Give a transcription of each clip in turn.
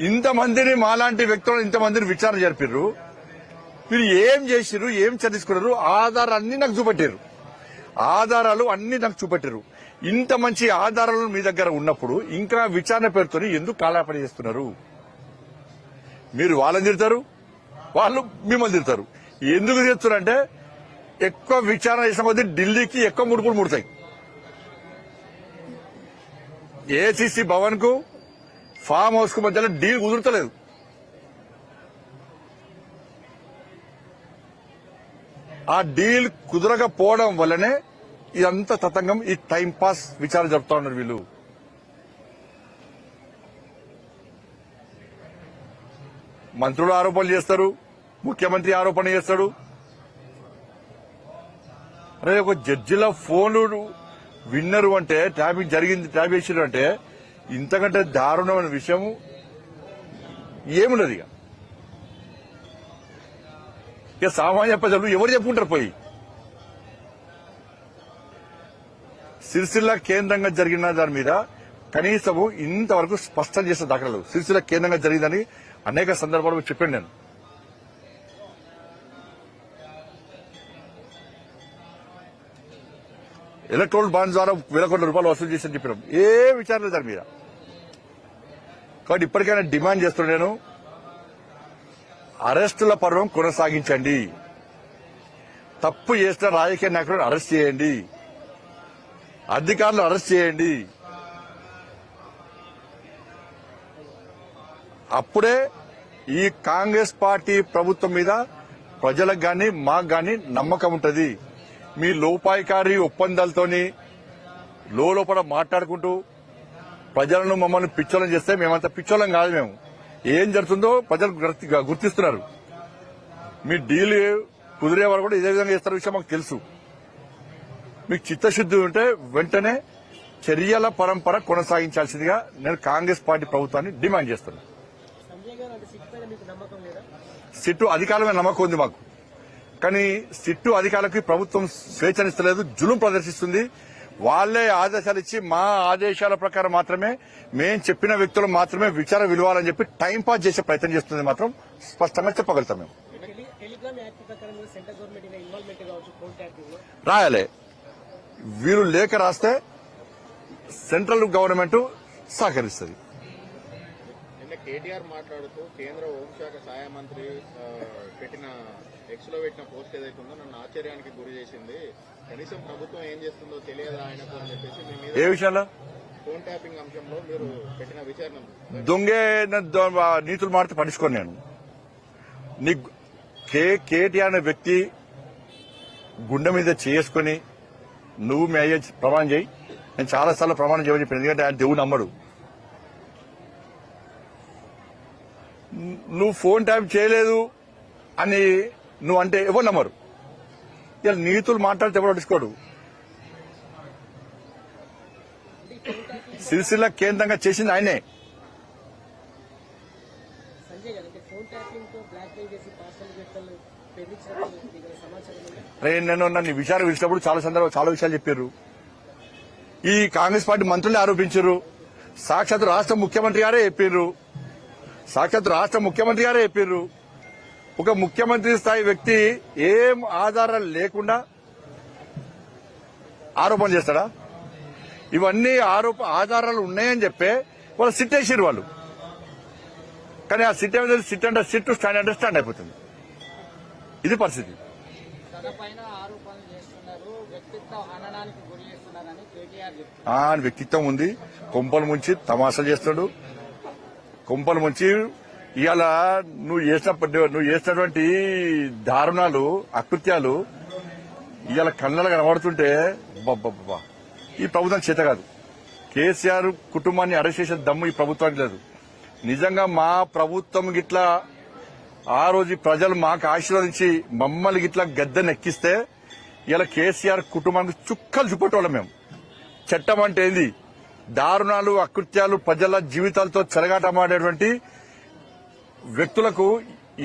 ఇంతమందిని మాలాంటి వ్యక్తులను ఇంతమందిని విచారణ జరిపారు. మీరు ఏం చేసిరు, ఏం చదివించుకున్నారు, ఆధారాలన్నీ నాకు చూపెట్టారు. ఆధారాలు అన్ని నాకు చూపెట్టారు. ఇంత మంచి ఆధారాలు మీ దగ్గర ఉన్నప్పుడు ఇంకా విచారణ పేరుతో ఎందుకు కాలాపన చేస్తున్నారు? మీరు వాళ్ళని తిడతారు, వాళ్ళు మిమ్మల్ని తిడతారు. ఎందుకు తిడుతున్నారంటే ఎక్కువ విచారణ చేసిన కొద్దీ ఢిల్లీకి ఎక్కువ ముడుపులు ముడతాయి. ఏసీసీ భవన్ కు ఫామ్ హౌస్ కు మధ్యలో డీల్ కుదురుతలేదు. ఆ డీల్ కుదరకపోవడం వల్లనే ఇదంతా తతంగం, ఈ టైం పాస్ విచారణ జరుపుతా ఉన్నారు వీళ్ళు. మంత్రులు ఆరోపణలు చేస్తారు, ముఖ్యమంత్రి ఆరోపణ చేస్తాడు. అరే ఒక జడ్జిల ఫోన్లు విన్నరు అంటే ట్యాపింగ్ జరిగింది, ట్యాప్ చేసిరు అంటే ఇంతకంటే దారుణమైన విషయం ఏమున్నది? ఇక సామాన్య ప్రజలు ఎవరు చెప్పుకుంటారు? పోయి సిరిసిల్ల కేంద్రంగా జరిగిన దాని మీద కనీసము ఇంతవరకు స్పష్టం చేసిన దాఖలాలు. సిరిసిల్ల కేంద్రంగా జరిగిందని అనేక సందర్భాల్లో చెప్పాను నేను. ఎలక్ట్రోల్ బాండ్ ద్వారా వేల కోట్ల రూపాయలు వసూలు చేసి చెప్పినాం. ఏ విచారణ దాని మీద. కాబట్టి ఇప్పటికైనా డిమాండ్ చేస్తున్నాను నేను, అరెస్టుల పర్వం కొనసాగించండి. తప్పు చేసిన రాజకీయ నాయకులను అరెస్ట్ చేయండి, అధికారులను అరెస్ట్ చేయండి. అప్పుడే ఈ కాంగ్రెస్ పార్టీ ప్రభుత్వం మీద ప్రజలకు గాని మాకు గాని నమ్మకం ఉంటది. మీ లోపాయికారి ఒప్పందాలతోని లోపల మాట్లాడుకుంటూ ప్రజలను మమ్మల్ని పిచ్చోళం చేస్తే మేమంతా పిచ్చోళం కాదు. మేము ఏం జరుగుతుందో ప్రజలు గుర్తిస్తున్నారు. మీ డీల్ కుదిరే వారు కూడా ఇదే విధంగా చేస్తున్న విషయం మాకు తెలుసు. మీకు చిత్తశుద్ది ఉంటే వెంటనే చర్యల పరంపర కొనసాగించాల్సిందిగా నేను కాంగ్రెస్ పార్టీ ప్రభుత్వాన్ని డిమాండ్ చేస్తున్నాను. సిట్టు అధికారమే నమ్మకం ఉంది మాకు, కానీ సిట్టు అధికారులకి ప్రభుత్వం స్వేచ్ఛనిస్తలేదు, జులుం ప్రదర్శిస్తుంది. వాళ్లే ఆదేశాలు ఇచ్చి మా ఆదేశాల ప్రకారం మాత్రమే, మేం చెప్పిన వ్యక్తులు మాత్రమే విచారణ విలువాలని చెప్పి టైం పాస్ చేసే ప్రయత్నం చేస్తుంది. మాత్రం స్పష్టంగా చెప్పగలుగుతాం. మేము రాయాలి, వీరు లేఖ రాస్తే సెంట్రల్ గవర్నమెంట్ సహకరిస్తుంది. కేటీఆర్ మాట్లాడుతూ కేంద్ర హోంశాఖ సహాయ మంత్రి పెట్టిన ఎక్స్ లో పెట్టిన పోస్ట్ ఏదైతే ఉందో నన్ను ఆశ్చర్యానికి గురి చేసింది. కనీసం ప్రభుత్వం ఏం చేస్తుందో తెలియదా ఆయనకు అని చెప్పేసి మీ మీద ఏ విషయంలో ఫోన్ ట్యాపింగ్ అంశంలో మీరు పెట్టిన విచారణ దొంగే నీతులు మాడితే పట్టించుకోను నేను. కేటీఆర్ అనే వ్యక్తి గుండె మీద చేసుకుని నువ్వు మీ అయ్యే ప్రమాణం చేయి, నేను చాలాసార్లు ప్రమాణం చేయమని చెప్పాను. ఎందుకంటే ఆయన దేవుడు నమ్మడు. నువ్వు ఫోన్ ట్యాప్ చేయలేదు అని నువ్వు అంటే ఎవరు నమ్మరు. ఇలా నీతులు మాట్లాడితే ఎవరు పట్టించుకోడు. సిరిసిల్ల కేంద్రంగా చేసింది ఆయనే. నేను నన్ను విచారణ పిలిచినప్పుడు చాలా విషయాలు చెప్పారు. ఈ కాంగ్రెస్ పార్టీ మంత్రులే ఆరోపించారు. సాక్షాత్ రాష్ట్ర ముఖ్యమంత్రి గారే చెప్పారు. ఒక ముఖ్యమంత్రి స్థాయి వ్యక్తి ఏం ఆధారాలు లేకుండా ఆరోపణ చేస్తాడా? ఇవన్నీ ఆధారాలు ఉన్నాయని చెప్పే వాళ్ళు సిట్ వేసారు వాళ్ళు. కానీ ఆ సిట్ ఏమైంది, సిట్ అంటే సిట్, స్టాండ్ అంటే స్టాండ్ అయిపోతుంది. ఇది పరిస్థితి. వ్యక్తిత్వం ఉంది, కొంపలు ముంచి తమాషాలు చేస్తున్నాడు. కొంపలు ముంచి ఇవాళ నువ్వు చేసినటువంటి దారుణాలు, అకృత్యాలు ఇవాళ కళ్ళలో కనబడుతుంటే ఈ ప్రభుత్వం చేత కాదు. కేసీఆర్ కుటుంబాన్ని అరెస్ట్ చేసే దమ్ము ఈ ప్రభుత్వానికి లేదు. నిజంగా మా ప్రభుత్వం గిట్లా ఆ రోజు ప్రజలు మాకు ఆశీర్వదించి మమ్మల్ని గిట్లా గద్దెనెక్కిస్తే ఇలా కేసీఆర్ కుటుంబానికి చుక్కలు చూపెట్టేవాళ్ళం మేము. చట్టం అంటే ఏంది, దారుణాలు, అకృత్యాలు, ప్రజల జీవితాలతో చెలగాటమాడేటువంటి వ్యక్తులకు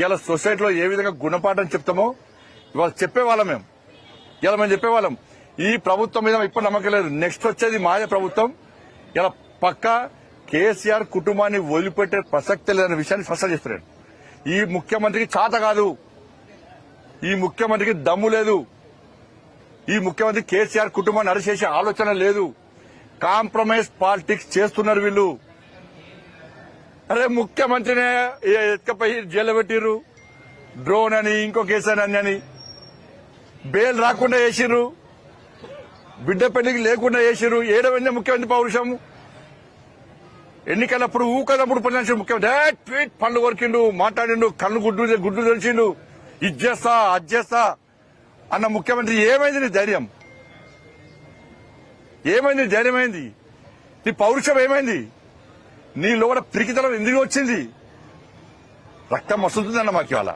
ఇలా సొసైటీలో ఏ విధంగా గుణపాఠం చెప్తామో ఇవాళ చెప్పేవాళ్ళం మేము. ఇలా మేము చెప్పేవాళ్ళం. ఈ ప్రభుత్వం మీద ఇప్పుడు నమ్మకం లేదు. నెక్స్ట్ వచ్చేది మాయ ప్రభుత్వం. ఇలా పక్క కేసీఆర్ కుటుంబాన్ని వదిలిపెట్టే ప్రసక్తి లేదన్న విషయాన్ని స్పష్టం చేస్తున్నాను. ఈ ముఖ్యమంత్రికి చాత కాదు, ఈ ముఖ్యమంత్రికి దమ్ము లేదు, ఈ ముఖ్యమంత్రి కేసీఆర్ కుటుంబాన్ని అరెస్ట్ ఆలోచన లేదు. కాంప్రమైజ్ పాలిటిక్స్ చేస్తున్నారు వీళ్ళు. అరే ముఖ్యమంత్రినే ఎత్తుకపోయి జైల్లో పెట్టిర్రు, డ్రోన్ అని ఇంకో కేసు అని బెయిల్ రాకుండా చేసిర్రు, బిడ్డ పెళ్లికి లేకుండా చేసిర్రు. ఏడవైందే ముఖ్యమంత్రి పౌరుషం. ఎన్నికలప్పుడు ఊకలప్పుడు పనిచేసిన ముఖ్యమంత్రి ట్వీట్ పండ్లు కొరికిండు, మాట్లాడిండు, కళ్ళు గుడ్డు తెలిసిండు, ఇది చేస్తా అది చేస్తా అన్న ముఖ్యమంత్రి. ఏమైంది నీ ధైర్యం? ఏమైంది నీ ధైర్యం? ఏంది నీ పౌరుషం? ఏమైంది నీ లోపల పిరికితనం? ఎందుకు వచ్చింది? రక్తం వస్తుందన్న మాకు ఇవాళ.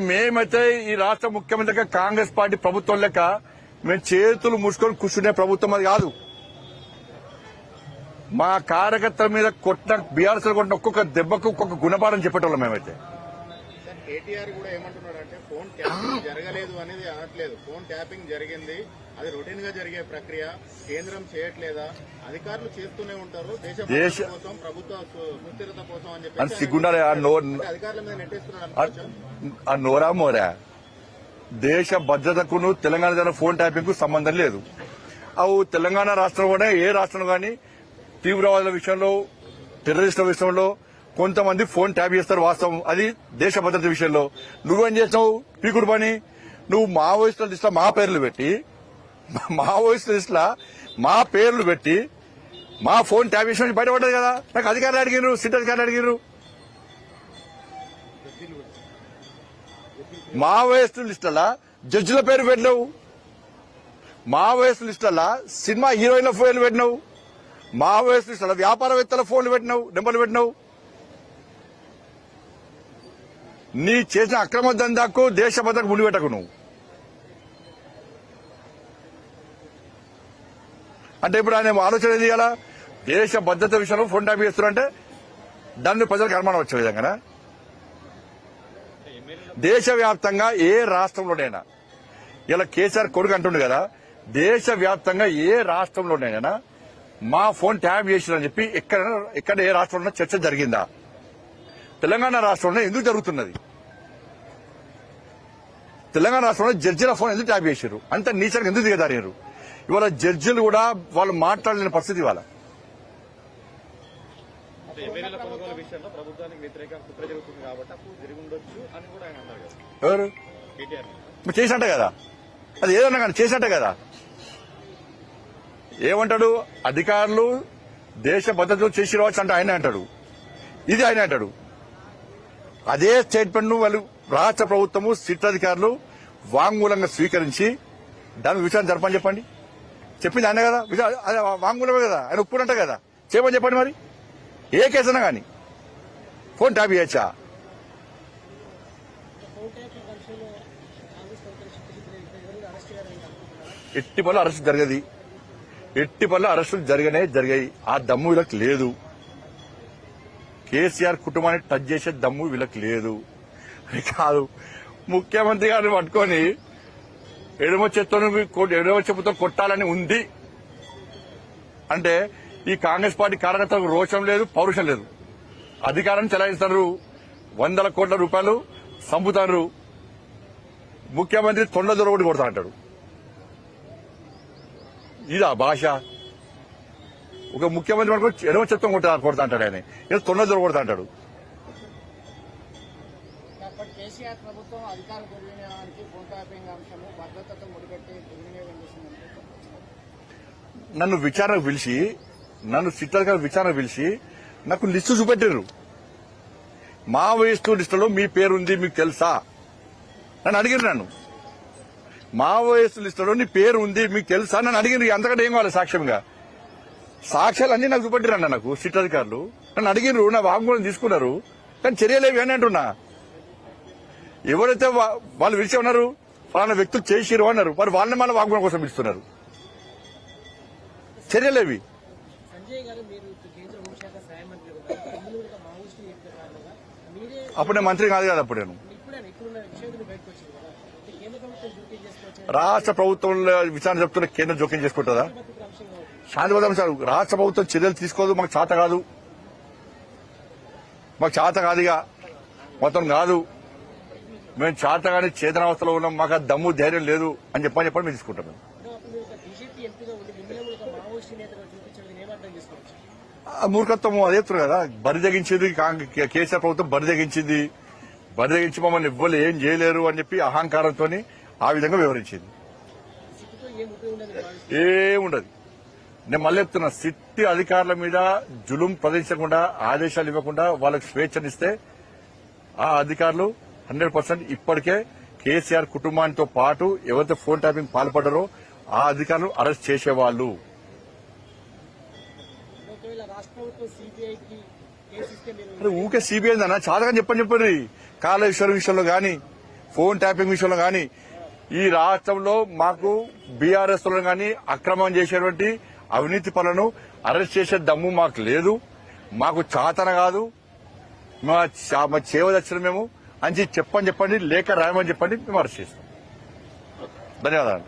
మేమైతే ఈ రాష్ట్ర ముఖ్యమంత్రిగా కాంగ్రెస్ పార్టీ ప్రభుత్వం లెక్క మేము చేతులు మూసుకొని కూర్చునే ప్రభుత్వం అది కాదు. మా కార్యకర్తల మీద కొట్టిన బీఆర్ఎస్ కొట్టిన ఒక్కొక్క దెబ్బకు ఒక్కొక్క గుణపాఠం చెప్పేటోళ్ళం మేమైతే. కేటీఆర్ కూడా ఏమంటున్నాడంటే ఫోన్ ట్యాపింగ్ జరగలేదు అనేది అనట్లేదు. ఫోన్ ట్యాపింగ్ జరిగింది, అది రొటీన్ గా జరిగే ప్రక్రియ. కేంద్రం చేయట్లేదా? అధికారులు చేస్తూనే ఉంటారు దేశ కోసం, ప్రభుత్వ సుస్థిరత కోసం అని చెప్పి సిగ్గుండాలి అధికారుల మీద నెట్టేస్తున్నాడు. ఆ నోరా మోరా దేశ భద్రతకును తెలంగాణ జరిగిన ఫోన్ ట్యాపింగ్ కు సంబంధం లేదు. అవు తెలంగాణ రాష్ట్రం కూడా ఏ రాష్ట్రం కానీ తీవ్రవాదుల విషయంలో, టెర్రరిస్టుల విషయంలో కొంతమంది ఫోన్ ట్యాప్ చేస్తారు, వాస్తవం. అది దేశ భద్రత విషయంలో. నువ్వేం చేసావు పీకుడు పని? నువ్వు మావోయిస్టుల లిస్ట్ లో మా పేర్లు పెట్టి, మావోయిస్టుల లిస్ట్ లో మా పేర్లు పెట్టి మా ఫోన్ ట్యాప్ చేసిన బయటపడ్డది కదా. నాకు అధికారులు అడిగినారు, సిట్ అధికారులు అడిగినారు. మావోయిస్టు లిస్టుల జడ్జిల పేరు పెట్టినావు, మావోయిస్టు లిస్టుల సినిమా హీరోయిన్ల పేర్లు పెట్టినావు, మావోయిస్టు లిస్టుల వ్యాపారవేత్తల ఫోన్లు పెట్టినావు, నెంబర్లు పెట్టినావు. నీ చేసిన అక్రమ దందాకు దేశ భద్రతకు ముడిపెట్టకు నువ్వు. అంటే ఇప్పుడు ఆయన ఆలోచన ఏది చేయాలా? దేశ భద్రత విషయంలో ఫోన్ ట్యాప్ చేస్తున్నారంటే దాన్ని ప్రజలకు అనుమానం వచ్చే విధంగా దేశవ్యాప్తంగా ఏ రాష్ట్రంలోనైనా, ఇలా కేసీఆర్ కొడుకు అంటుండు కదా, దేశవ్యాప్తంగా ఏ రాష్ట్రంలోనైనా మా ఫోన్ ట్యాప్ చేసిరని చెప్పి ఎక్కడ ఏ రాష్ట్రంలో చర్చ జరిగిందా? తెలంగాణ రాష్ట్రంలో ఎందుకు జరుగుతున్నది? తెలంగాణ రాష్ట్రంలో జడ్జిల ఫోన్ ఎందుకు ట్యాప్ చేశారు? అంత నీచంగా ఎందుకు దిగదారారు? ఇవాళ జడ్జిలు కూడా వాళ్ళు మాట్లాడలేని పరిస్థితి ఇవాళ. ఎవరు చేసినట్టే కదా, అది ఏదన్నా కానీ చేసినట్టే కదా. ఏమంటాడు? అధికారులు దేశ భద్రతలు చేసి రావచ్చు అంటే ఆయన అంటాడు, ఇది ఆయన అంటాడు. అదే స్టేట్మెంట్ ను వాళ్ళు రాష్ట్ర ప్రభుత్వము సిట్ అధికారులు వాంగ్మూలంగా స్వీకరించి దాని విషయాన్ని జరపని చెప్పండి. చెప్పింది ఆయన కదా, వాంగ్మూలమే కదా, ఆయన ఒప్పుకున్నట్టే కదా, చేయమని చెప్పండి. మరి ఏ కేసైనా కానీ ఫోన్ ట్యాప్ చేయొచ్చా? ఎట్టి పనులు అరెస్ట్ జరగది, ఎట్టి పనులు అరెస్టులు జరిగాయి. ఆ దమ్ము వీళ్ళకి లేదు. కేసీఆర్ కుటుంబాన్ని టచ్ చేసే దమ్ము వీళ్ళకి లేదు. అది కాదు, ముఖ్యమంత్రి గారిని పట్టుకొని ఎడమ చెప్పుతో కొట్టాలని ఉంది అంటే ఈ కాంగ్రెస్ పార్టీ కార్యకర్తలకు రోషం లేదు, పౌరుషం లేదు. అధికారాన్ని చెలాయిస్తారు, 100 కోట్ల రూపాయలు సంపుతారు. ముఖ్యమంత్రి తొండ దొరకటి కొడతా అంటాడు. ఇదా భాష? ఒక ముఖ్యమంత్రి పట్టుకొని ఎడమ చెత్తం కొడతా అంటాడు ఆయన, ఏదో తొండ దొరకొడతా అంటాడు. కేసీఆర్ ప్రభుత్వం అధికార దుర్వినియోగానికి ఫోన్ ట్యాపింగ్ అంశము భద్రతతో ముడిపెట్టి దుర్వినియోగం చేసిందని నన్ను విచారణకు పిలిచి, నన్ను సిట్టర్ విచారణ పిలిచి నాకు లిస్టు చూపెట్టారు. మావోయిస్టు లిస్టులో మీ పేరుంది మీకు తెలుసా నన్ను అడిగిరు. నన్ను మావోయిస్టు లిస్టులో నీ పేరు ఉంది మీకు తెలుసా నన్ను అడిగిరు. అంతకంటే ఏం కావాలి? సాక్ష్యంగా సాక్ష్యాలు అన్ని నాకు చూపెట్టిరన్న. నాకు సిట్ అధికారులు నన్ను అడిగిరు, నా వాంగ్మూలం తీసుకున్నారు, కానీ చర్యలేవి అని అంటున్నా. ఎవరైతే వాళ్ళు పిలిచి ఉన్నారు ఫలానా వ్యక్తులు చేసిరు అన్నారు, మరి వాళ్ళని మళ్ళీ వాగ్మూలం కోసం పిలుస్తున్నారు. చర్యలేవి. అప్పుడు నేను మంత్రి కాదు కదా, అప్పుడు నేను రాష్ట్ర ప్రభుత్వంలో విచారణ చెప్తున్న కేంద్రం జోక్యం చేసుకుంటుందా? శాంతిభద్రం సార్ రాష్ట్ర ప్రభుత్వం చర్యలు తీసుకోదు, మాకు చేత కాదు, మాకు చేత కాదుగా, మొత్తం కాదు, మేము చేత కానీ చేతనావస్థలో ఉన్నాం, మాకు ఆ దమ్ము ధైర్యం లేదు అని చెప్పని మేము తీసుకుంటాం. మేము బీజేపీ ఎంపీగా ఉండి మిమ్మల్ని ఒక మావోయిస్టు నేతగా చూపించడం ఏమర్థం చేసుకోవచ్చు? ఆ మూర్ఖత్వం అదే చెప్తున్నారు కదా, బరి తెగించింది కేసీఆర్ ప్రభుత్వం, బరి తెగించింది, బరి తెగించి మమ్మల్ని ఇవ్వలు ఏం చేయలేరు అని చెప్పి అహంకారంతో ఆ విధంగా వివరించింది. సిట్టుతో ఏం ఉపయోగం ఉండదు భావిస్తున్నారు. ఏముండదు. నేను మళ్ళీ చెప్తున్నా, సిట్టి అధికారుల మీద జులుం ప్రదర్శించకుండా, ఆదేశాలు ఇవ్వకుండా వాళ్ళకి స్వేచ్ఛనిస్తే ఆ అధికారులు 100% ఇప్పటికే కేసీఆర్ కుటుంబానితో పాటు ఎవరైతే ఫోన్ ట్యాపింగ్ పాల్పడ్డారో ఆ అధికారులు అరెస్ట్ చేసేవాళ్లు. ఒకవేళ రాష్ట్ర ప్రభుత్వం సిబిఐకి కేసు ఇస్తే మీరు అరే ఊకే సిబిఐ అన్న చాతగా చెప్పండి. కాళేశ్వరం విషయంలో గాని, ఫోన్ ట్యాపింగ్ విషయంలో గాని, ఈ రాష్ట్రంలో మాకు బీఆర్ఎస్ లో గాని అక్రమం చేసేటువంటి అవినీతి పనులను అరెస్ట్ చేసే దమ్ము మాకు లేదు, మాకు చాతన కాదు, మా చేవదచ్చిన మేము అని చెప్పండి, లేఖ రాయమని చెప్పండి, మేము అరెస్ట్ చేస్తాం. ధన్యవాదాలు.